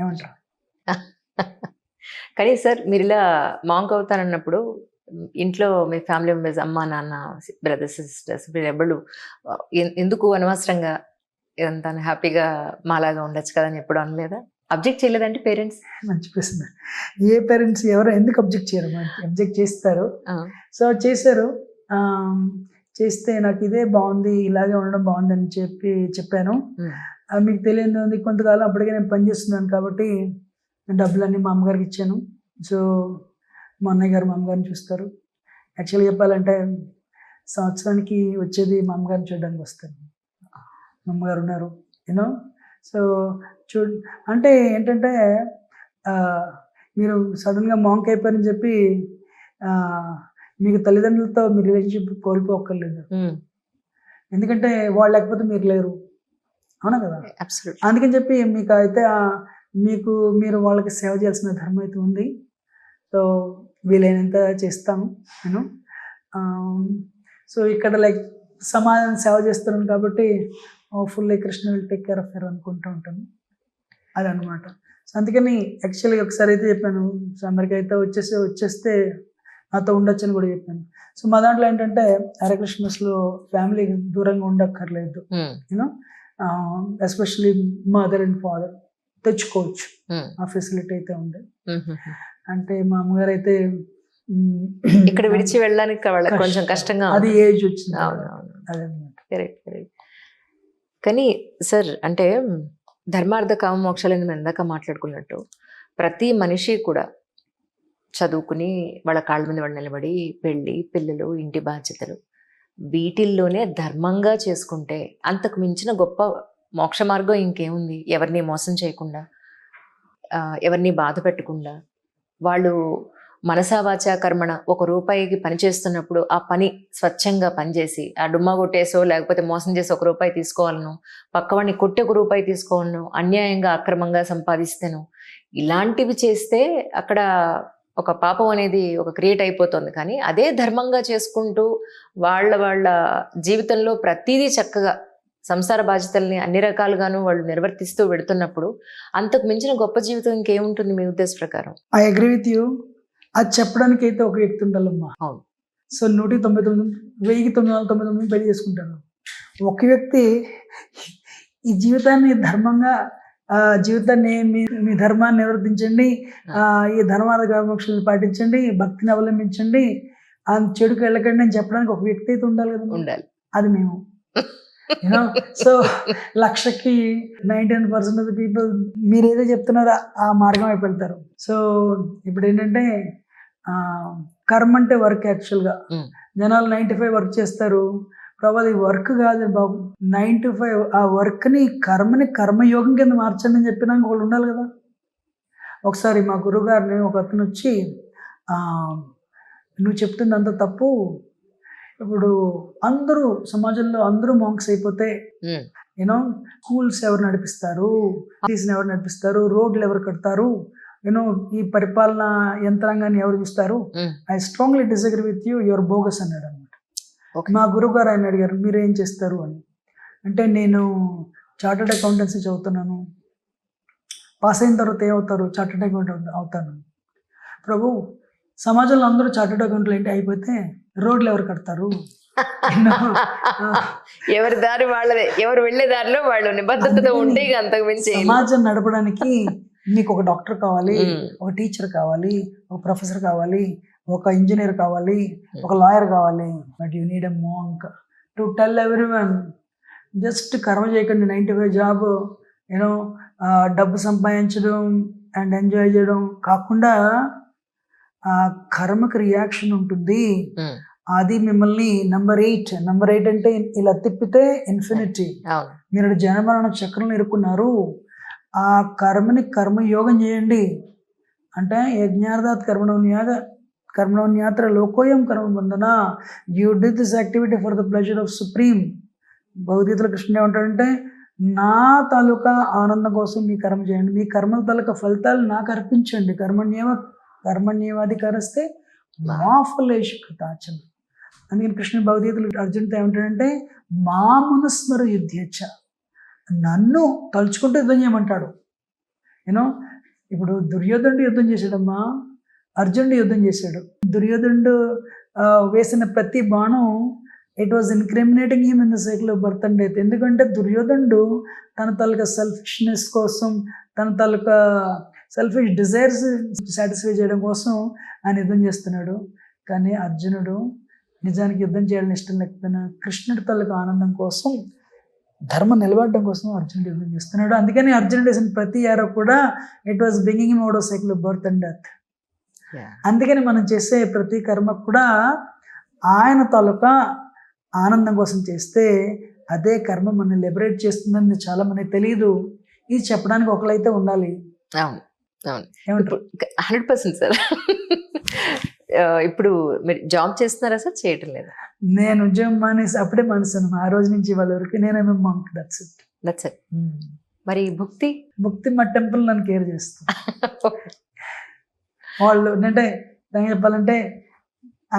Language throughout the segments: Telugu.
ఏమంటారు? కానీ సార్ మీరు ఇలా మాంక్ అవుతానన్నప్పుడు ఇంట్లో మీ ఫ్యామిలీ మెంబర్స్ అమ్మ నాన్న బ్రదర్స్ సిస్టర్స్ మీరు ఎవరు ఎందుకు అనవసరంగా ఎంత హ్యాపీగా మాలాగా ఉండొచ్చు కదా అని ఎప్పుడు అనలేదా? అబ్జెక్ట్ చేయలేదంటే పేరెంట్స్? మంచి ప్రశ్న. ఏ పేరెంట్స్ ఎవరు ఎందుకు అబ్జెక్ట్ చేయరు? అబ్జెక్ట్ చేస్తారు. సో చేశారు. చేస్తే నాకు ఇదే బాగుంది, ఇలాగే ఉండడం బాగుంది అని చెప్పాను. మీకు తెలియదు ఉంది, కొంతకాలం అప్పటికే నేను పనిచేస్తున్నాను కాబట్టి డబ్బులన్నీ మా అమ్మగారికి ఇచ్చాను. సో మా అన్నయ్య గారు మా అమ్మగారిని చూస్తారు. యాక్చువల్గా చెప్పాలంటే సంవత్సరానికి వచ్చేది మా అమ్మగారిని చూడడానికి వస్తాను. మా అమ్మగారు ఉన్నారు యూనో. సో అంటే ఏంటంటే మీరు సడన్గా మాంక్ అయిపోయారని చెప్పి మీకు తల్లిదండ్రులతో మీ రిలేషన్షిప్ కోల్పోక్కర్లేదు. ఎందుకంటే వాళ్ళు లేకపోతే మీరు లేరు, అవునా కదా? అందుకని చెప్పి మీకు అయితే మీరు వాళ్ళకి సేవ చేయాల్సిన ధర్మం అయితే ఉంది. సో వీలైనంత చేస్తాను నేను. సో ఇక్కడ లైక్ సమాజాన్ని సేవ చేస్తున్నాను కాబట్టి fully Krishna will take care of your అనుకుంటూ ఉంటాను. అదనమాట. సో అందుకని యాక్చువల్గా ఒకసారి అయితే చెప్పాను, సో అందరికీ అయితే వచ్చేస్తే నాతో ఉండొచ్చు అని కూడా చెప్పాను. సో మా దాంట్లో ఏంటంటే హరే కృష్ణస్లో ఫ్యామిలీ దూరంగా ఉండక్కర్లేదు, you know. Especially mother and father తెచ్చుకోవచ్చు, ఆ ఫెసిలిటీ అయితే ఉంది. అంటే మా అమ్మగారు అయితే ఇక్కడ విడిచి వెళ్ళడానికి కొంచెం కష్టంగా, అది ఏజ్ వచ్చింది. కానీ సార్ అంటే ధర్మార్థ కామ మోక్షాలని మేము ఇందాక మాట్లాడుకున్నట్టు ప్రతి మనిషి కూడా చదువుకుని వాళ్ళ కాళ్ళ మీద వాళ్ళు నిలబడి పెళ్ళి పిల్లలు ఇంటి బాధ్యతలు వీటిల్లోనే ధర్మంగా చేసుకుంటే అంతకు మించిన గొప్ప మోక్ష మార్గం ఇంకేముంది? ఎవరిని మోసం చేయకుండా, ఎవరిని బాధ పెట్టకుండా, వాళ్ళు మనసా వాచా కర్మణ ఒక రూపాయికి పని చేస్తున్నప్పుడు ఆ పని స్వచ్ఛంగా పనిచేసి ఆ డుమ్మా కొట్టేసో లేకపోతే మోసం చేసి ఒక రూపాయి తీసుకోవాలను, పక్కవాడిని కొట్టి ఒక రూపాయి తీసుకోవాలను, అన్యాయంగా అక్రమంగా సంపాదిస్తేను, ఇలాంటివి చేస్తే అక్కడ ఒక పాపం అనేది ఒక క్రియేట్ అయిపోతుంది. కానీ అదే ధర్మంగా చేసుకుంటూ వాళ్ళ జీవితంలో ప్రతిదీ చక్కగా సంసార బాధ్యతల్ని అన్ని రకాలుగాను వాళ్ళు నిర్వర్తిస్తూ పెడుతున్నప్పుడు అంతకు మించిన గొప్ప జీవితం ఇంకేముంటుంది మీ ఉద్దేశ ప్రకారం? I agree with you. అది చెప్పడానికి అయితే ఒక వ్యక్తి ఉండాలమ్మా. అవును. సో 199 పెళ్లి చేసుకుంటారు. ఒక వ్యక్తి ఈ జీవితాన్ని ధర్మంగా జీవితాన్ని మీ ధర్మాన్ని నిర్వర్తించండి, ఈ ధర్మార్థ మోక్షాలను పాటించండి, భక్తిని అవలంబించండి, చెడుకు వెళ్ళకండి అని చెప్పడానికి ఒక వ్యక్తి అయితే ఉండాలి కదా. ఉండాలి. అది మేము. సో 1,00,000కి 99% ఆఫ్ ద పీపుల్ మీరు ఏదో చెప్తున్నారో ఆ మార్గం వైపు వెళ్తారు. సో ఇప్పుడు ఏంటంటే కర్మ అంటే వర్క్. యాక్చువల్గా జనాలు 9 to 5 వర్క్ చేస్తారు. ప్రభు అది వర్క్ కాదు బాబు, 9 to 5 ఆ వర్క్ని కర్మయోగం కింద మార్చండి అని చెప్పినాక వాళ్ళు ఉండాలి కదా. ఒకసారి మా గురువు గారిని ఒక అతను వచ్చి నువ్వు చెప్తుంది అంత తప్పు, ఇప్పుడు అందరూ సమాజంలో అందరూ మాంక్స్ అయిపోతే యూనో స్కూల్స్ ఎవరు నడిపిస్తారు, ఎవరు నడిపిస్తారు, రోడ్లు ఎవరు కడతారు, యూనో ఈ పరిపాలన యంత్రాంగాన్ని ఎవరు చూస్తారు? I strongly disagree with you, your bogus అన్నాడు అనమాట. మా గురువు గారు ఆయన అడిగారు మీరు ఏం చేస్తారు అని. అంటే నేను చార్టర్డ్ అకౌంటెన్సీ చదువుతున్నాను, పాస్ అయిన తర్వాత ఏమవుతారు? చార్టర్డ్ అకౌంటెంట్ అవుతాను. ప్రభు సమాజంలో అందరూ చార్టర్డ్ అకౌంట్లు ఏంటి అయిపోతే రోడ్లు ఎవరు కడతారు? ఎవరి దారి వాళ్ళదే, ఎవరు వెళ్ళే దారిలో వాళ్ళు నిబద్ధతతో ఉంటే అంతకు మించి. సమాజం నడపడానికి మీకు ఒక డాక్టర్ కావాలి, ఒక టీచర్ కావాలి, ఒక ప్రొఫెసర్ కావాలి, ఒక ఇంజనీర్ కావాలి, ఒక లాయర్ కావాలి. But you need a monk to tell everyone just కర్మ చేయకండి, 9 to 5 జాబ్, యూనో డబ్బు సంపాదించడం అండ్ ఎంజాయ్ చేయడం కాకుండా కర్మకి రియాక్షన్ ఉంటుంది. అది మిమ్మల్ని నంబర్ 8 అంటే ఇలా తిప్పితే ఇన్ఫినిటీ. మీరు జనమరణ చక్రంలో ఇరుక్కున్నారు. ఆ కర్మయోగం చేయండి. అంటే యజ్ఞార్థాత్ కర్మణోన్యాత్ర లోకోయం కర్మ బంధన. You did this activity for the pleasure of supreme. భగవద్గీతలో కృష్ణుడు ఏమంటాడంటే నా తాలూకా ఆనందం కోసం మీ కర్మ చేయండి, మీ కర్మల తాలూకా ఫలితాలు నాకు అర్పించండి. కర్మణ్యేవాధికారస్తే మా ఫలేషుకృతాచన. అందుకని కృష్ణుడు భగవద్గీతలు అర్జునుడితో ఏమంటాడంటే మామనుస్మర యుద్ధేచ్ఛ, నన్ను తలుచుకుంటూ యుద్ధం చేయమంటాడు. యూనో ఇప్పుడు దుర్యోధనుడు యుద్ధం చేశాడమ్మా, అర్జునుడు యుద్ధం చేశాడు. దుర్యోధనుడు వేసిన ప్రతి బాణం it was incriminating him in the cycle of birth and death. ఎందుకంటే దుర్యోధనుడు తన తాలూకా సెల్ఫిష్నెస్ కోసం, తన తాలూకా సెల్ఫిష్ డిజైర్స్ సాటిస్ఫై చేయడం కోసం ఆయన యుద్ధం చేస్తున్నాడు. కానీ అర్జునుడు నిజానికి యుద్ధం చేయాలని ఇష్టం లేకపోయినా కృష్ణుడి తాలూకా ఆనందం కోసం, ధర్మం నిలబడడం కోసం అర్జునుడు యుద్ధం చేస్తున్నాడు. అందుకని అర్జునుడు వేసిన ప్రతి ఏరో కూడా it was bringing him out of cycle of birth and death. అందుకని మనం చేసే ప్రతి కర్మ కూడా ఆయన తాలూకా ఆనందం కోసం చేస్తే అదే కర్మ మనల్ని లిబరేట్ చేస్తుందని చాలా మందికి తెలియదు. ఇది చెప్పడానికి ఒకరైతే ఉండాలి. అవును అవును, 100% సార్. ఇప్పుడు మీరు జాబ్ చేస్తున్నారా సార్, చేయటం లేదా? నేను ఉద్యోగం మానేసి అప్పుడే మానేసాను. ఆ రోజు నుంచి వాళ్ళ వరకు నేనేమో మంక్. That's it. మరి భక్తి మా టెంపుల్ నన్ను కేర్ చేస్తాను. వాళ్ళు అంటే దాన్ని చెప్పాలంటే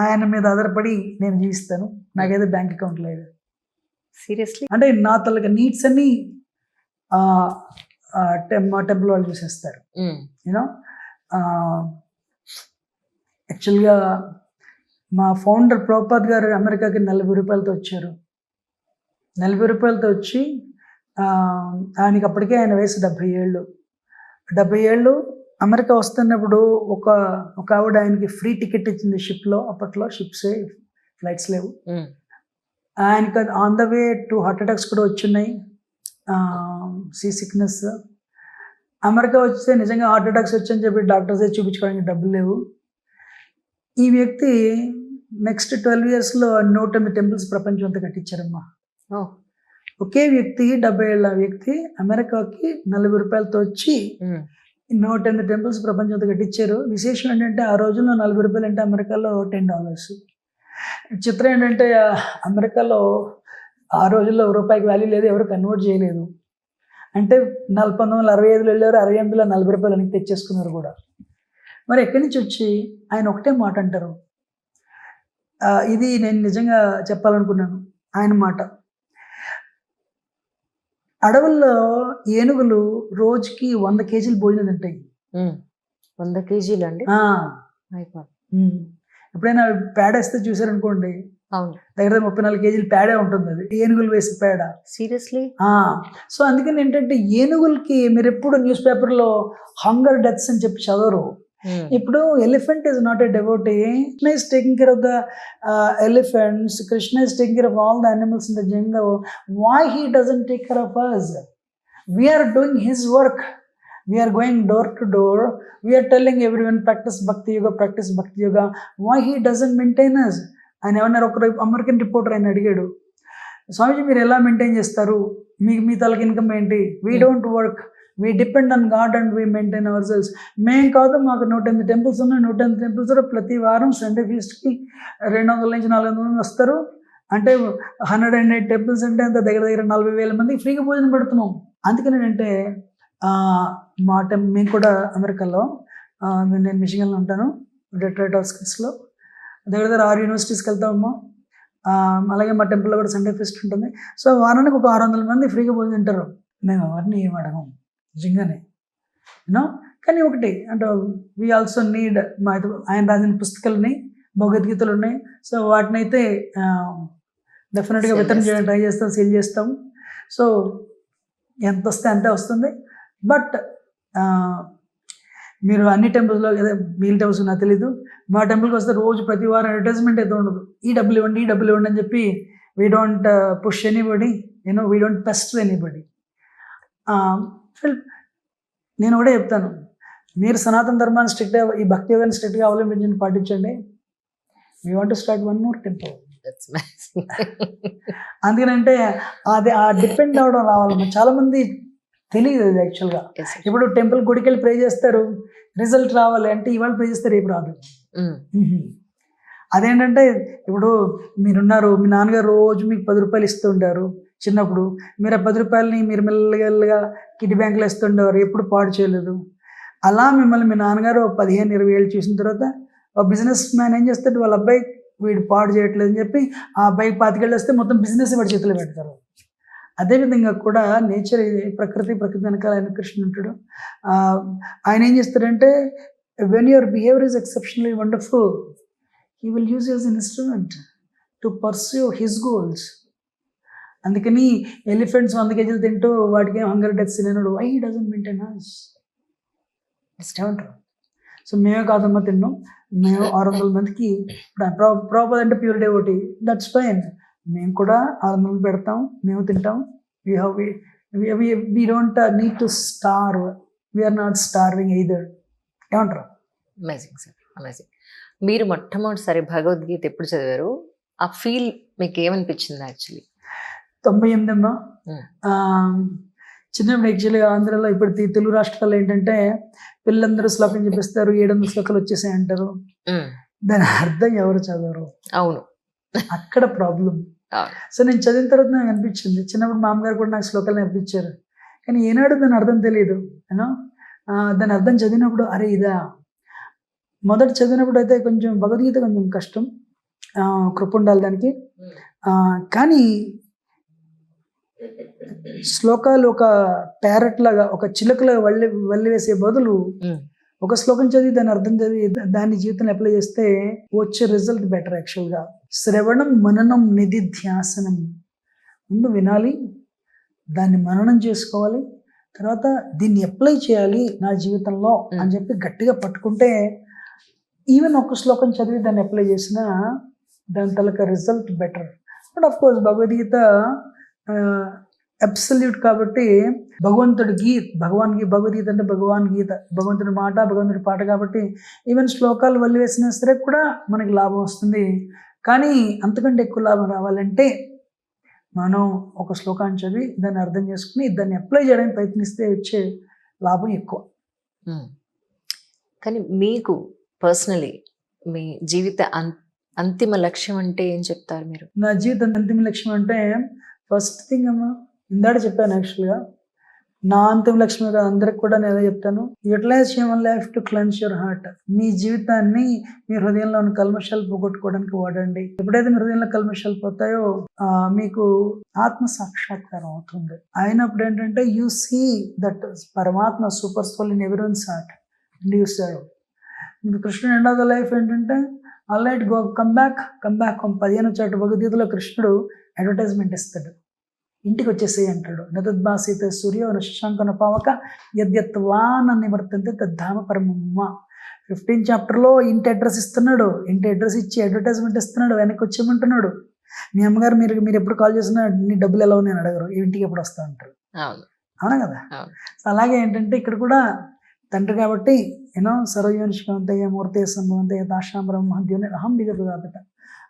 ఆయన మీద ఆధారపడి నేను జీవిస్తాను. నాకైతే బ్యాంక్ అకౌంట్ లేదు. సీరియస్లీ? అంటే నా తలక నీడ్స్ అన్ని మా టెంపుల్ వాళ్ళు చూసేస్తారు. యూనో యాక్చువల్గా మా ఫౌండర్ ప్రభుపాద్ గారు అమెరికాకి 40 రూపాయలతో వచ్చారు. 40 రూపాయలతో వచ్చి ఆయనకి అప్పటికే ఆయన వయసు 70 ఏళ్ళు. 70 ఏళ్ళు అమెరికా వస్తున్నప్పుడు ఒక ఆవిడ ఆయనకి ఫ్రీ టికెట్ ఇచ్చింది షిప్లో. అప్పట్లో షిప్సే, ఫ్లైట్స్ లేవు. ఆయనకి on the way 2 heart attacks కూడా వచ్చున్నాయి, సీ సిక్నెస్. అమెరికా వస్తే నిజంగా హార్ట్ అటాక్స్ వచ్చని చెప్పి డాక్టర్సే చూపించుకోవడానికి డబ్బులు లేవు. ఈ వ్యక్తి నెక్స్ట్ 12 yearsలో 108 టెంపుల్స్ ప్రపంచం అంతా కట్టించారమ్మా. ఒకే వ్యక్తి, 70 ఏళ్ళ వ్యక్తి అమెరికాకి 40 రూపాయలతో వచ్చి 108 టెంపుల్స్ ప్రపంచం అంతా కట్టించారు. విశేషం ఏంటంటే ఆ రోజుల్లో 40 రూపాయలు అంటే అమెరికాలో $10. చిత్రం ఏంటంటే అమెరికాలో ఆ రోజుల్లో రూపాయికి వాల్యూ లేదు, ఎవరు కన్వర్ట్ చేయలేదు. అంటే 1965లో వెళ్ళారు, 68లో 40 రూపాయలు అని తెచ్చేసుకున్నారు కూడా. మరి ఎక్కడి నుంచి వచ్చి ఆయన ఒకటే మాట అంటారు. ఇది నేను నిజంగా చెప్పాలనుకున్నాను ఆయన మాట. అడవుల్లో ఏనుగులు రోజుకి 100 కేజీలు భోజనం తింటాయి. 100 కేజీలు అండి? ఎప్పుడైనా పేడేస్తే చూసారనుకోండి, దగ్గర 34 కేజీలు పేడే ఉంటుంది. అది ఏనుగులు వేసే పేడ. సీరియస్లీ? సో అందుకని ఏంటంటే ఏనుగులకి మీరు ఎప్పుడు న్యూస్ పేపర్లో హంగర్ డెత్స్ అని చెప్పి చదవరు. ఇప్పుడు elephant is not a devotee. Krishna is taking care of the elephants. Krishna is taking care of all the animals in the jungle. Why he doesn't take care of us? We are doing his work. We are going door to door. We are telling everyone practice bhakti yoga, practice bhakti yoga. Why he doesn't maintain us? ఆయన ఏమన్నారు, ఒక అమెరికన్ రిపోర్టర్ ఆయన అడిగాడు, స్వామీజీ మీరు ఎలా మెయింటైన్ చేస్తారు, మీ తలకి ఇన్కమ్ ఏంటి? We don't work, we depend on God and we maintain hour cells. మేం కాదు, మాకు 108 టెంపుల్స్ ఉన్నాయి. 108 టెంపుల్స్ ప్రతి వారం సండే ఫీస్ట్కి 200 నుంచి 400 మంది వస్తారు. అంటే 108 టెంపుల్స్ అంటే అంత దగ్గర 40,000 మందికి ఫ్రీగా భోజనం పెడుతున్నాం. అందుకని ఏంటంటే మేము కూడా అమెరికాలో, నేను మిషిగన్లో ఉంటాను, డెట్రాయిట్ హాస్కిన్స్లో, దగ్గర 6 యూనివర్సిటీస్కి వెళ్తామమ్మా. అలాగే మా టెంపుల్లో కూడా సండే ఫెస్ట్ ఉంటుంది. సో వారానికి ఒక 600 మంది ఫ్రీగా భోజనం తింటారు. మేము ఎవరిని ఏం అడగం నిజంగానే, యూనో. కానీ ఒకటి అంటే వీ ఆల్సో నీడ్, ఆయన రాసిన పుస్తకాలని, భగవద్గీతలు ఉన్నాయి. సో వాటిని అయితే డెఫినెట్గా వితరణ చేయడానికి ట్రై చేస్తాం, సేల్ చేస్తాం. సో ఎంత వస్తే అంతే వస్తుంది. బట్ మీరు అన్ని టెంపుల్స్లో లేదా మిగిలిన టెంపుల్స్ నాకు తెలీదు, మా టెంపుల్కి వస్తే రోజు ప్రతి వారం అడ్వర్టైజ్మెంట్ అయితే ఉండదు. ఈ డబ్బులు ఇవ్వండి అని చెప్పి we don't push anybody, you know, we don't pest anybody. నేను కూడా చెప్తాను, మీరు సనాతన ధర్మాన్ని స్ట్రిక్ట్గా, ఈ భక్తి యోగాన్ని స్ట్రిక్ట్గా అవలంబించండి, పాటించండి. We want to start 1 more temple. అందుకనంటే అది డిపెండ్ అవ్వడం రావాలి. చాలా మంది తెలియదు అది యాక్చువల్గా. ఇప్పుడు టెంపుల్ గుడికి వెళ్ళి ప్రే చేస్తారు, రిజల్ట్ రావాలి అంటే ఇవాళ ప్రే చేస్తారు, రేపు రాదు. అదేంటంటే ఇప్పుడు మీరున్నారు, మీ నాన్నగారు రోజు మీకు 10 రూపాయలు ఇస్తుంటారు చిన్నప్పుడు. మీరు ఆ 10 రూపాయలని మీరు మెల్లగా కిడ్నీ బ్యాంకులో ఇస్తుండేవారు, ఎప్పుడు పాడు చేయలేదు. అలా మిమ్మల్ని మీ నాన్నగారు 15-20 ఏళ్ళు చూసిన తర్వాత ఒక బిజినెస్ మ్యాన్ ఏం చేస్తాడు, వాళ్ళ అబ్బాయి వీడు పాడు చేయట్లేదు అని చెప్పి ఆ అబ్బాయికి 25 ఏళ్ళు వస్తే మొత్తం బిజినెస్ వాడి చేతిలో పెడతారు. అదేవిధంగా కూడా నేచర్ ప్రకృతి వెనకాల ఆయన కృష్ణుడు ఉంటాడు. ఆయన ఏం చేస్తాడంటే when your behaviour is exceptionally wonderful he will use as an instrument to pursue his goals. అందుకని ఎలిఫెంట్స్ 100 కేజీలు తింటూ వాటికి హంగర్ డెత్స్ తిన్నాడు, వై హీ డజంట్ మెయింటైన్ అస్ ఏమంటారు. సో మేమే కాదమ్మా తిన్నాం, మేము 600 మందికి ప్రాపర్ అంటే ప్యూర్ డెవోటీ, దట్స్ ఫైన్, మేము కూడా 600 పెడతాం, మేము తింటాం. We don't need to starve, we are not starving either. ఏమంటారు? Amazing sir, amazing. మీరు మొట్టమొదటిసారి భగవద్గీత ఎప్పుడు చదివారు? ఆ ఫీల్ మీకు ఏమనిపించింది యాక్చువల్లీ? 98 అమ్మా. చిన్నప్పుడు యాక్చువల్గా ఆంధ్రాలో ఇప్పుడు తెలుగు రాష్ట్రాల్లో ఏంటంటే పిల్లలందరూ శ్లోకం చెప్పిస్తారు, 700 శ్లోకాలు వచ్చేసాయి అంటారు. దాని అర్థం ఎవరు చదవరు. అవును, అక్కడ ప్రాబ్లం. సో నేను చదివిన తర్వాత నాకు అనిపించింది, చిన్నప్పుడు మామగారు కూడా నాకు శ్లోకాలు నేర్పించారు, కానీ ఏనాడు దాని అర్థం తెలియదు. యూనో దాని అర్థం చదివినప్పుడు అరే ఇదా. మొదట చదివినప్పుడు అయితే కొంచెం భగవద్గీత కొంచెం కష్టం, కృప ఉండాలి దానికి. కానీ శ్లోకాలు ఒక ప్యారెట్ లాగా, ఒక చిలుకలాగా వల్లి వేసే బదులు ఒక శ్లోకం చదివి దాని అర్థం చదివి దాన్ని జీవితంలో అప్లై చేస్తే వచ్చే రిజల్ట్ బెటర్. యాక్చువల్గా శ్రవణం మననం నిధిధ్యాసనం, ముందు వినాలి, దాన్ని మననం చేసుకోవాలి, తర్వాత దీన్ని అప్లై చేయాలి నా జీవితంలో అని చెప్పి గట్టిగా పట్టుకుంటే ఈవెన్ ఒక శ్లోకం చదివి దాన్ని అప్లై చేసినా దాని తలక result better. But of course Bhagavad Gita absolute కాబట్టి భగవద్గీత అంటే భగవాన్ గీత, భగవంతుడి మాట, భగవంతుడి పాట కాబట్టి ఈవెన్ శ్లోకాలు వల్లి వేసినా సరే కూడా మనకి లాభం వస్తుంది. కానీ అంతకంటే ఎక్కువ లాభం రావాలంటే మనం ఒక శ్లోకాన్ని చదివి దాన్ని అర్థం చేసుకుని దాన్ని అప్లై చేయడానికి ప్రయత్నిస్తే వచ్చే లాభం ఎక్కువ. కానీ మీకు పర్సనలీ మీ జీవిత అంతిమ లక్ష్యం అంటే ఏం చెప్తారు మీరు? నా జీవిత అంతిమ లక్ష్యం అంటే ఫస్ట్ థింగ్ అమ్మా, ఇందాక చెప్పాను యాక్చువల్గా, నా అంతిమ లక్ష్యం కదా అందరికి కూడా నేను చెప్తాను, utilize your life to cleanse your heart. మీ జీవితాన్ని మీ హృదయంలో ఉన్న కల్మషాలు పోగొట్టుకోవడానికి వాడండి. ఎప్పుడైతే మీ హృదయంలో కల్మషాలు పోతాయో మీకు ఆత్మ సాక్షాత్కారం అవుతుంది. అయినప్పుడు ఏంటంటే యూ సీ దట్ పరమాత్మ super soul in everyone's heart and you serve. మీకు కృష్ణుడు ఎండ్ ఆఫ్ ద లైఫ్ ఏంటంటే all right go come back 15వ చాప్టర్ భగవద్గీతలో కృష్ణుడు అడ్వర్టైజ్మెంట్ ఇస్తాడు, ఇంటికి వచ్చేసేయి అంటాడు. నతద్భాసిత సూర్య శశాంకన పావక యద్యత్వాన్ నివర్తంతే తద్ధామ పరమమ్మ. 15వ చాప్టర్లో ఇంటి అడ్రస్ ఇస్తున్నాడు, ఇంటి అడ్రస్ ఇచ్చి అడ్వర్టైజ్మెంట్ ఇస్తున్నాడు, వెనక్కి వచ్చేయమంటున్నాడు. మీ అమ్మగారు మీరు ఎప్పుడు కాల్ చేసినా నీ డబ్బులు ఎలా ఉన్నాయని అడగరు, ఇంటికి ఎప్పుడు వస్తా అంటారు. అవునా కదా? అలాగే ఏంటంటే ఇక్కడ కూడా తండ్రి కాబట్టి సర్వయోనిష్కంతయ్య మూర్తే సంభవంతయ్య దాశాం బ్రహ్మద్యోని అహం బీజ ప్రదాపిత,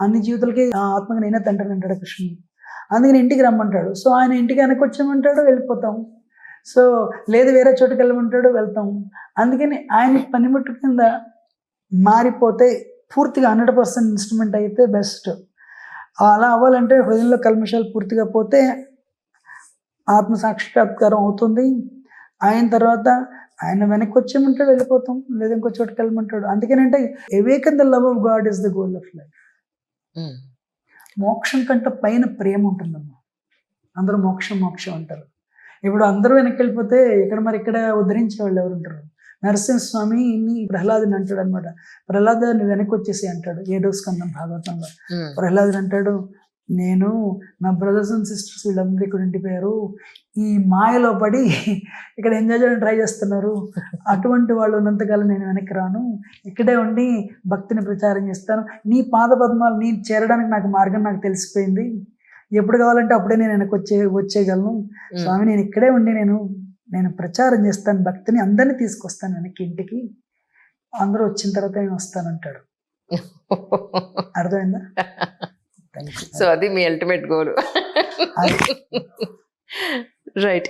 అన్ని జీవితాలకి ఆత్మగా నేనే తండ్రిని అంటాడు కృష్ణుడు. అందుకని ఇంటికి రమ్మంటాడు. సో ఆయన ఇంటికి వెనక్కి వచ్చామంటాడు, వెళ్ళిపోతాం. సో లేదు వేరే చోటుకి వెళ్ళమంటాడు, వెళ్తాం. అందుకని ఆయన పనిముట్టు కింద మారిపోతే పూర్తిగా 100% ఇన్స్ట్రుమెంట్ అయితే బెస్ట్. అలా అవ్వాలంటే హృదయంలో కల్మషాలు పూర్తిగా పోతే ఆత్మ సాక్షాత్కారం అవుతుంది. అయిన తర్వాత ఆయన వెనక్కి వచ్చేయమంటాడు, వెళ్ళిపోతాం, లేదా ఇంకో చోటుకి వెళ్ళమంటాడు. అందుకనంటే awaken the love of God is the goal of life. మోక్షం కంటే పైన ప్రేమ ఉంటుందమ్మా. అందరూ మోక్షం అంటారు. ఇప్పుడు అందరూ వెనక్కి వెళ్ళిపోతే ఇక్కడ ఉద్ధరించే వాళ్ళు ఎవరు ఉంటారు? నరసింహస్వామి ప్రహ్లాదుని అంటాడు అనమాట. ప్రహ్లాదుని వెనక్కి వచ్చేసి అంటాడు 7వ స్కందం భాగవతంలో. ప్రహ్లాదుని అంటాడు, నేను నా బ్రదర్స్ అండ్ సిస్టర్స్ వీళ్ళందరూ ఇక్కడ ఉండిపోయారు, ఈ మాయలో పడి ఇక్కడ ఎంజాయ్ చేయడానికి ట్రై చేస్తున్నారు, అటువంటి వాళ్ళు ఉన్నంతకాలం నేను వెనక్కి రాను, ఇక్కడే ఉండి భక్తిని ప్రచారం చేస్తాను, నీ పాద పద్మాలు నీ చేరడానికి నాకు మార్గం నాకు తెలిసిపోయింది, ఎప్పుడు కావాలంటే అప్పుడే నేను వెనక్కి వచ్చేయగలను స్వామి, నేను ఇక్కడే ఉండి నేను ప్రచారం చేస్తాను భక్తిని, అందరినీ తీసుకొస్తాను వెనక్కి ఇంటికి, అందరూ వచ్చిన తర్వాత నేను వస్తానంటాడు. అర్థమైందా? సో అది మీ అల్టిమేట్ గోల్. రైట్.